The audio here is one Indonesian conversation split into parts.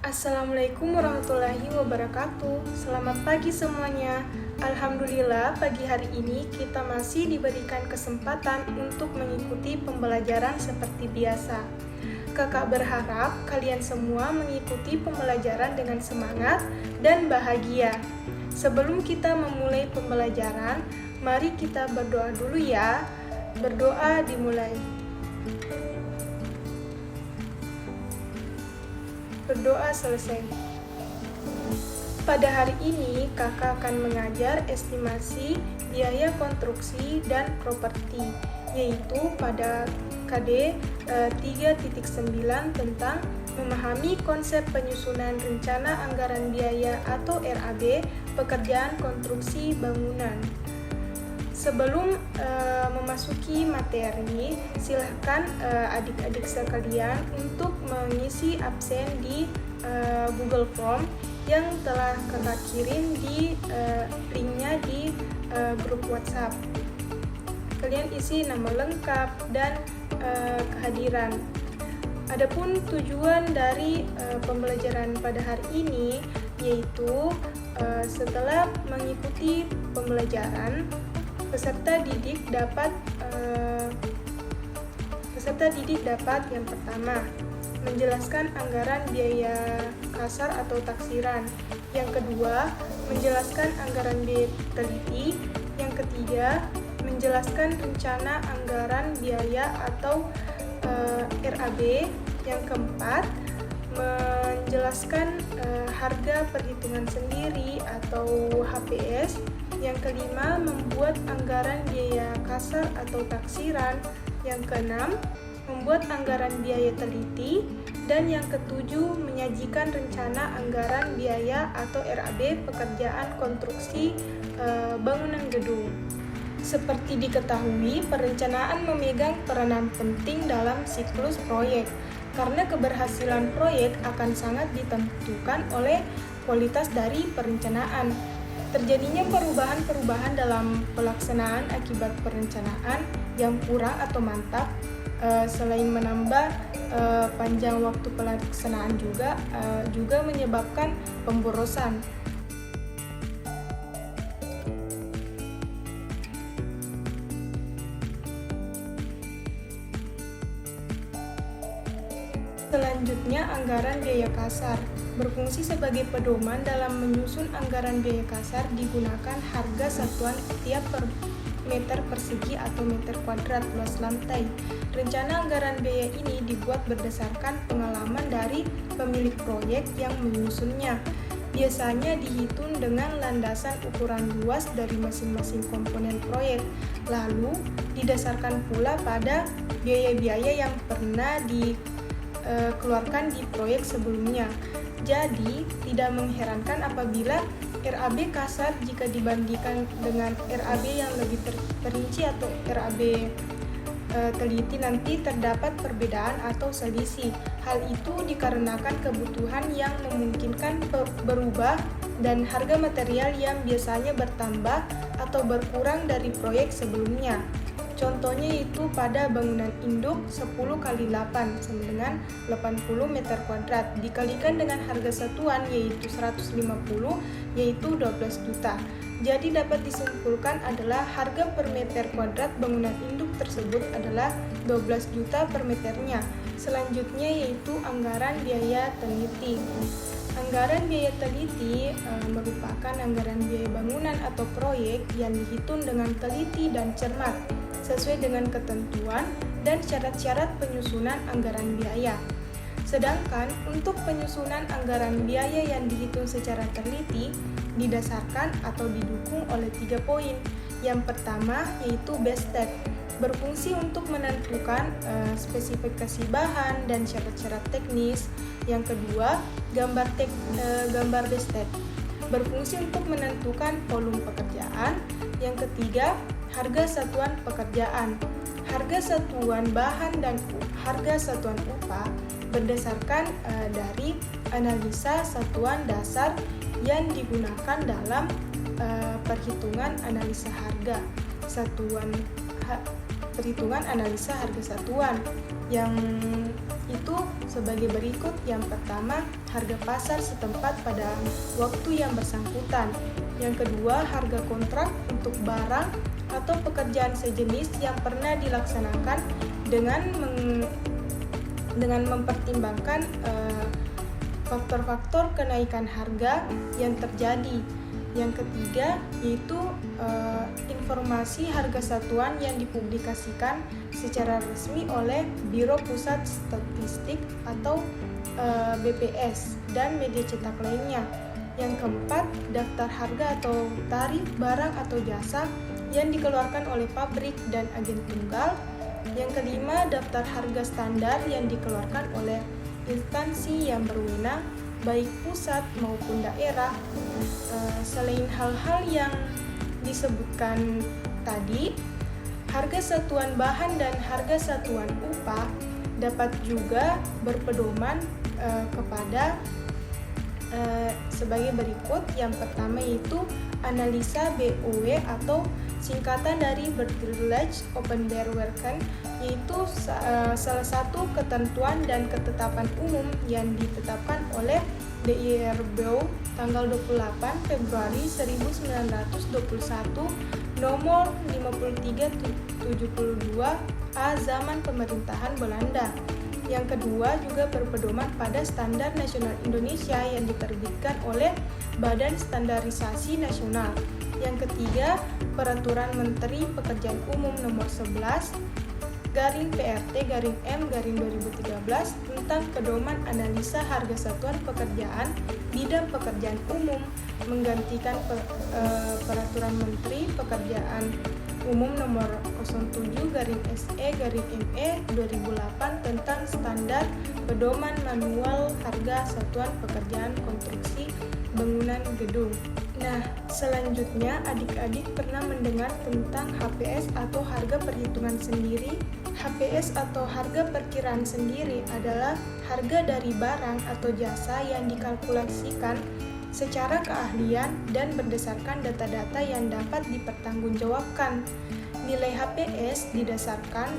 Assalamualaikum warahmatullahi wabarakatuh. Selamat pagi semuanya. Alhamdulillah pagi hari ini kita masih diberikan kesempatan untuk mengikuti pembelajaran seperti biasa. Kakak berharap kalian semua mengikuti pembelajaran dengan semangat dan bahagia. Sebelum kita memulai pembelajaran, mari kita berdoa dulu ya. Berdoa dimulai. Berdoa selesai. Pada hari ini, kakak akan mengajar estimasi biaya konstruksi dan properti, yaitu pada KD 3.9 tentang memahami konsep penyusunan rencana anggaran biaya atau RAB pekerjaan konstruksi bangunan. Sebelum memasuki materi, silahkan adik-adik sekalian untuk mengisi absen di Google Form yang telah kakak kirim di linknya di grup WhatsApp. Kalian isi nama lengkap dan kehadiran. Adapun tujuan dari pembelajaran pada hari ini yaitu setelah mengikuti pembelajaran, peserta didik dapat yang pertama menjelaskan anggaran biaya kasar atau taksiran, yang kedua menjelaskan anggaran biaya teliti, yang ketiga menjelaskan rencana anggaran biaya atau RAB, yang keempat menjelaskan harga perhitungan sendiri atau HPS, yang kelima membuat anggaran biaya kasar atau taksiran, yang keenam membuat anggaran biaya teliti, dan yang ketujuh menyajikan rencana anggaran biaya atau RAB pekerjaan konstruksi bangunan gedung. Seperti diketahui, perencanaan memegang peranan penting dalam siklus proyek, karena keberhasilan proyek akan sangat ditentukan oleh kualitas dari perencanaan. Terjadinya perubahan-perubahan dalam pelaksanaan akibat perencanaan yang kurang atau mantap, selain menambah panjang waktu pelaksanaan juga menyebabkan pemborosan. Selanjutnya, anggaran biaya kasar berfungsi sebagai pedoman dalam menyusun anggaran biaya kasar. Digunakan harga satuan tiap per meter persegi atau meter kuadrat luas lantai. Rencana anggaran biaya ini dibuat berdasarkan pengalaman dari pemilik proyek yang menyusunnya. Biasanya dihitung dengan landasan ukuran luas dari masing-masing komponen proyek, lalu didasarkan pula pada biaya-biaya yang pernah dikeluarkan di proyek sebelumnya. Jadi, tidak mengherankan apabila RAB kasar jika dibandingkan dengan RAB yang lebih terperinci atau RAB teliti nanti terdapat perbedaan atau selisih. Hal itu dikarenakan kebutuhan yang memungkinkan berubah dan harga material yang biasanya bertambah atau berkurang dari proyek sebelumnya. Contohnya yaitu pada bangunan induk 10 kali 8 sama dengan 80 meter kuadrat dikalikan dengan harga satuan yaitu 150 yaitu 12 juta. Jadi dapat disimpulkan adalah harga per meter kuadrat bangunan induk tersebut adalah 12 juta per meternya. Selanjutnya yaitu anggaran biaya teliti. Anggaran biaya teliti merupakan anggaran biaya bangunan atau proyek yang dihitung dengan teliti dan cermat sesuai dengan ketentuan dan syarat-syarat penyusunan anggaran biaya. Sedangkan untuk penyusunan anggaran biaya yang dihitung secara teliti didasarkan atau didukung oleh 3 poin. Yang pertama yaitu BESTET, berfungsi untuk menentukan spesifikasi bahan dan syarat-syarat teknis. Yang kedua, gambar BESTET, berfungsi untuk menentukan volume pekerjaan. Yang ketiga, harga satuan pekerjaan. Harga satuan bahan dan harga satuan upah berdasarkan dari analisa satuan dasar yang digunakan dalam perhitungan analisa harga perhitungan analisa harga satuan. itu sebagai berikut. Yang pertama, harga pasar setempat pada waktu yang bersangkutan. Yang kedua, harga kontrak untuk barang atau pekerjaan sejenis yang pernah dilaksanakan dengan mempertimbangkan faktor-faktor kenaikan harga yang terjadi. Yang ketiga yaitu informasi harga satuan yang dipublikasikan secara resmi oleh Biro Pusat Statistik atau BPS dan media cetak lainnya. Yang keempat, daftar harga atau tarif barang atau jasa yang dikeluarkan oleh pabrik dan agen tunggal. Yang kelima, daftar harga standar yang dikeluarkan oleh instansi yang berwenang baik pusat maupun daerah. Selain hal-hal yang disebutkan tadi, harga satuan bahan dan harga satuan upah dapat juga berpedoman kepada sebagai berikut. Yang pertama yaitu analisa BOW atau singkatan dari Beurtelijke Openbaarwerken, yaitu salah satu ketentuan dan ketetapan umum yang ditetapkan oleh DIRBO tanggal 28 Februari 1921 nomor 5372 A zaman pemerintahan Belanda. Yang kedua juga berpedoman pada Standar Nasional Indonesia yang diterbitkan oleh Badan Standarisasi Nasional. Yang ketiga, Peraturan Menteri Pekerjaan Umum Nomor 11 PRT-M-2013 tentang pedoman analisa harga satuan pekerjaan bidang pekerjaan umum menggantikan Peraturan Menteri Pekerjaan Umum Nomor 07-SE-ME 2008 tentang standar pedoman manual harga satuan pekerjaan konstruksi bangunan gedung. Nah, selanjutnya adik-adik pernah mendengar tentang HPS atau harga perhitungan sendiri. HPS atau harga perkiraan sendiri adalah harga dari barang atau jasa yang dikalkulasikan secara keahlian dan berdasarkan data-data yang dapat dipertanggungjawabkan. Nilai HPS didasarkan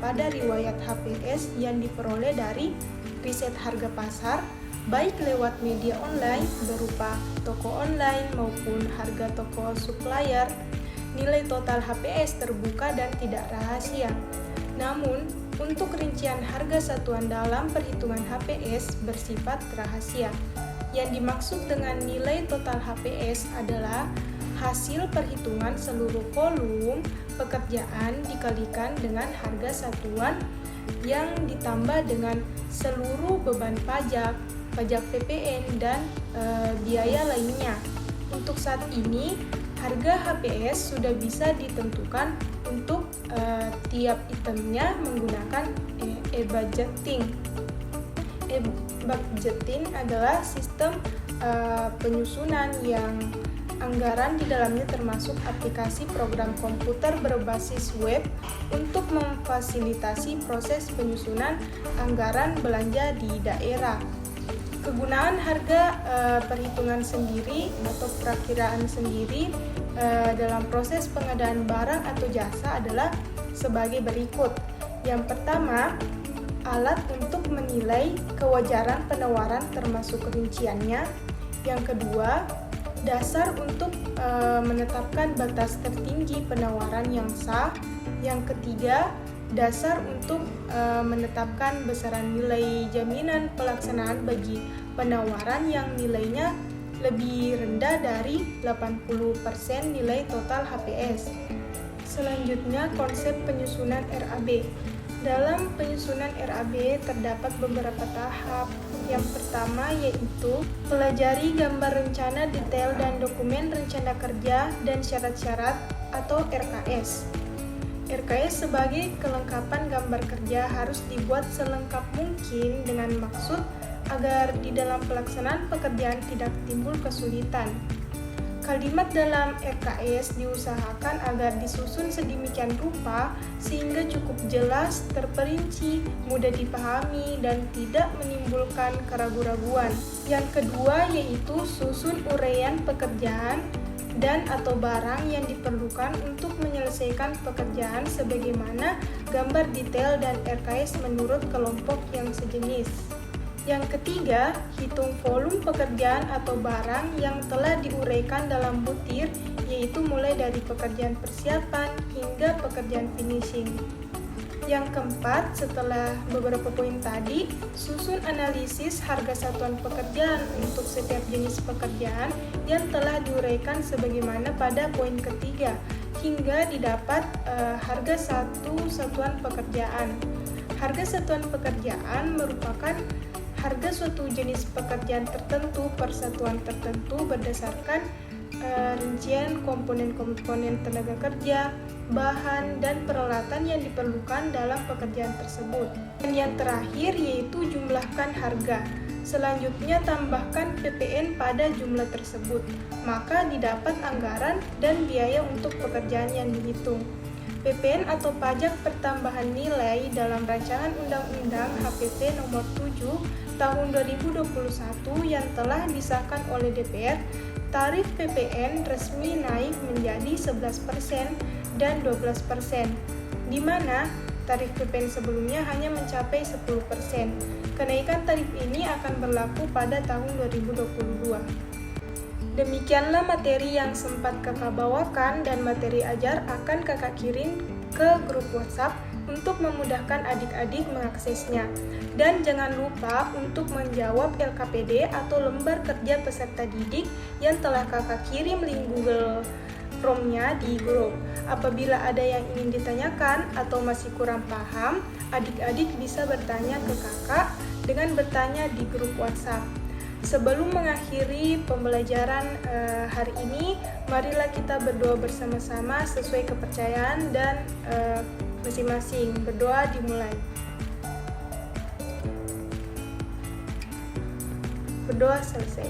pada riwayat HPS yang diperoleh dari riset harga pasar, baik lewat media online berupa toko online maupun harga toko supplier. Nilai total HPS terbuka dan tidak rahasia. Namun, untuk rincian harga satuan dalam perhitungan HPS bersifat rahasia. Yang dimaksud dengan nilai total HPS adalah hasil perhitungan seluruh volum pekerjaan dikalikan dengan harga satuan yang ditambah dengan seluruh beban pajak, pajak PPN, dan biaya lainnya. Untuk saat ini, harga HPS sudah bisa ditentukan untuk tiap itemnya menggunakan e-budgeting. E-budgeting adalah sistem penyusunan yang anggaran di dalamnya termasuk aplikasi program komputer berbasis web untuk memfasilitasi proses penyusunan anggaran belanja di daerah. Kegunaan harga perhitungan sendiri atau perakiraan sendiri dalam proses pengadaan barang atau jasa adalah sebagai berikut. Yang pertama, alat untuk menilai kewajaran penawaran termasuk rinciannya. Yang kedua, dasar untuk menetapkan batas tertinggi penawaran yang sah. Yang ketiga, dasar untuk menetapkan besaran nilai jaminan pelaksanaan bagi penawaran yang nilainya lebih rendah dari 80% nilai total HPS. Selanjutnya, konsep penyusunan RAB. Dalam penyusunan RAB terdapat beberapa tahap. Yang pertama yaitu pelajari gambar rencana detail dan dokumen rencana kerja dan syarat-syarat atau RKS. RKS sebagai kelengkapan gambar kerja harus dibuat selengkap mungkin dengan maksud agar di dalam pelaksanaan pekerjaan tidak timbul kesulitan. Kalimat dalam RKS diusahakan agar disusun sedemikian rupa sehingga cukup jelas, terperinci, mudah dipahami, dan tidak menimbulkan keraguan-raguan. Yang kedua yaitu susun uraian pekerjaan dan atau barang yang diperlukan untuk menyelesaikan pekerjaan sebagaimana gambar detail dan RKS menurut kelompok yang sejenis. Yang ketiga, hitung volume pekerjaan atau barang yang telah diuraikan dalam butir, yaitu mulai dari pekerjaan persiapan hingga pekerjaan finishing. Yang keempat, setelah beberapa poin tadi, susun analisis harga satuan pekerjaan untuk setiap jenis pekerjaan yang telah diuraikan sebagaimana pada poin ketiga, hingga didapat harga satu satuan pekerjaan. Harga satuan pekerjaan merupakan harga suatu jenis pekerjaan tertentu per satuan tertentu berdasarkan rincian komponen-komponen tenaga kerja, bahan, dan peralatan yang diperlukan dalam pekerjaan tersebut. Dan yang terakhir yaitu jumlahkan harga. Selanjutnya tambahkan PPN pada jumlah tersebut, maka didapat anggaran dan biaya untuk pekerjaan yang dihitung. PPN atau pajak pertambahan nilai dalam rancangan Undang-Undang HPT Nomor 7 Tahun 2021 yang telah disahkan oleh DPR, tarif PPN resmi naik menjadi 11% dan 12%, di mana tarif PPN sebelumnya hanya mencapai 10%. Kenaikan tarif ini akan berlaku pada tahun 2022. Demikianlah materi yang sempat kakak bawakan dan materi ajar akan kakak kirim ke grup WhatsApp untuk memudahkan adik-adik mengaksesnya. Dan jangan lupa untuk menjawab LKPD atau lembar kerja peserta didik yang telah kakak kirim link Google Form-nya di grup. Apabila ada yang ingin ditanyakan atau masih kurang paham, adik-adik bisa bertanya ke kakak dengan bertanya di grup WhatsApp. Sebelum mengakhiri pembelajaran hari ini, marilah kita berdoa bersama-sama sesuai kepercayaan dan masing-masing. Berdoa dimulai. Berdoa selesai.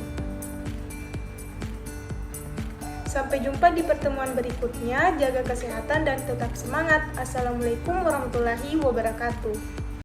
Sampai jumpa di pertemuan berikutnya. Jaga kesehatan dan tetap semangat. Assalamualaikum warahmatullahi wabarakatuh.